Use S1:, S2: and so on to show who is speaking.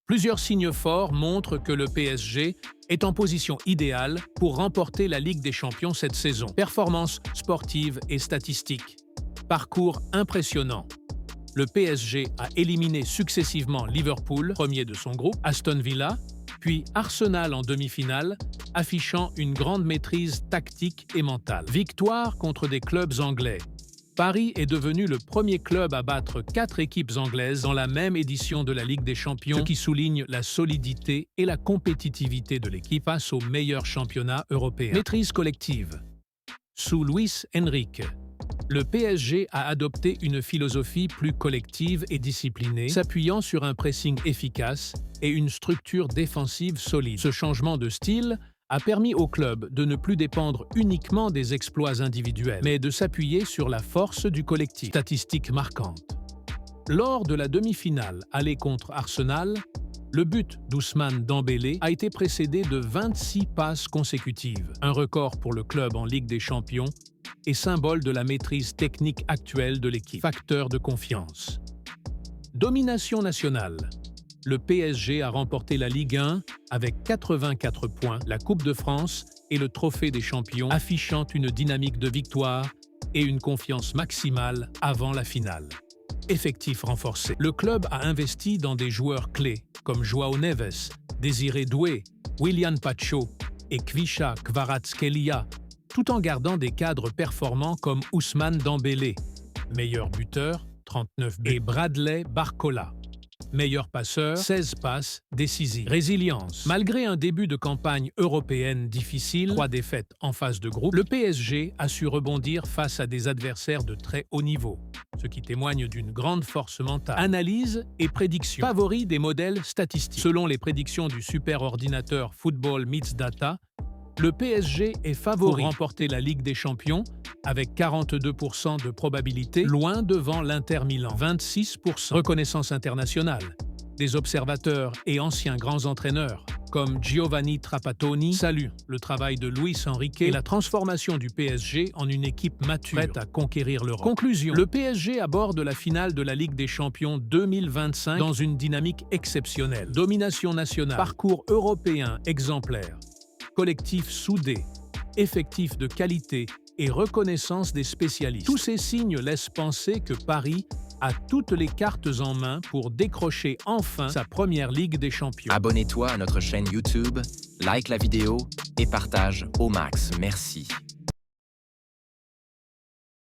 S1: Plusieurs signes forts montrent que le PSG est en position idéale pour remporter la Ligue des Champions cette saison. Performance sportive et statistique. Parcours impressionnant. Le PSG a éliminé successivement Liverpool, premier de son groupe, Aston Villa, puis Arsenal en demi-finale, affichant une grande maîtrise tactique et mentale. Victoire contre des clubs anglais. Paris est devenu le premier club à battre 4 équipes anglaises dans la même édition de la Ligue des Champions, ce qui souligne la solidité et la compétitivité de l'équipe face aux meilleurs championnats européens. Maîtrise collective. Sous Luis Enrique, le PSG a adopté une philosophie plus collective et disciplinée, s'appuyant sur un pressing efficace et une structure défensive solide. Ce changement de style a permis au club de ne plus dépendre uniquement des exploits individuels, mais de s'appuyer sur la force du collectif. Statistiques marquantes. Lors de la demi-finale aller contre Arsenal, le but d'Ousmane Dembélé a été précédé de 26 passes consécutives, un record pour le club en Ligue des Champions et symbole de la maîtrise technique actuelle de l'équipe. Facteur de confiance. Domination nationale. Le PSG a remporté la Ligue 1 avec 84 points, la Coupe de France et le Trophée des Champions, affichant une dynamique de victoire et une confiance maximale avant la finale. Effectif renforcé. Le club a investi dans des joueurs clés comme João Neves, Désiré Doué, Willian Pacho et Kvisha Kvaratskhelia, tout en gardant des cadres performants comme Ousmane Dembélé, meilleur buteur, 39 buts, et Bradley Barcola, meilleur passeur, 16 passes décisives. Résilience. Malgré un début de campagne européenne difficile, 3 défaites en phase de groupe, le PSG a su rebondir face à des adversaires de très haut niveau, ce qui témoigne d'une grande force mentale. Analyse et prédiction. Favori des modèles statistiques. Selon les prédictions du superordinateur Football Meets Data, le PSG est favori pour remporter la Ligue des Champions avec 42% de probabilité, loin devant l'Inter Milan, 26%. Reconnaissance internationale. Des observateurs et anciens grands entraîneurs, comme Giovanni Trapattoni, saluent le travail de Luis Enrique et la transformation du PSG en une équipe mature, prête à conquérir l'Europe. Conclusion. Le PSG aborde la finale de la Ligue des Champions 2025 dans une dynamique exceptionnelle. Domination nationale, parcours européen exemplaire, collectif soudé, effectif de qualité et reconnaissance des spécialistes. Tous ces signes laissent penser que Paris a toutes les cartes en main pour décrocher enfin sa première Ligue des Champions.
S2: Abonne-toi à notre chaîne YouTube, like la vidéo et partage au max. Merci.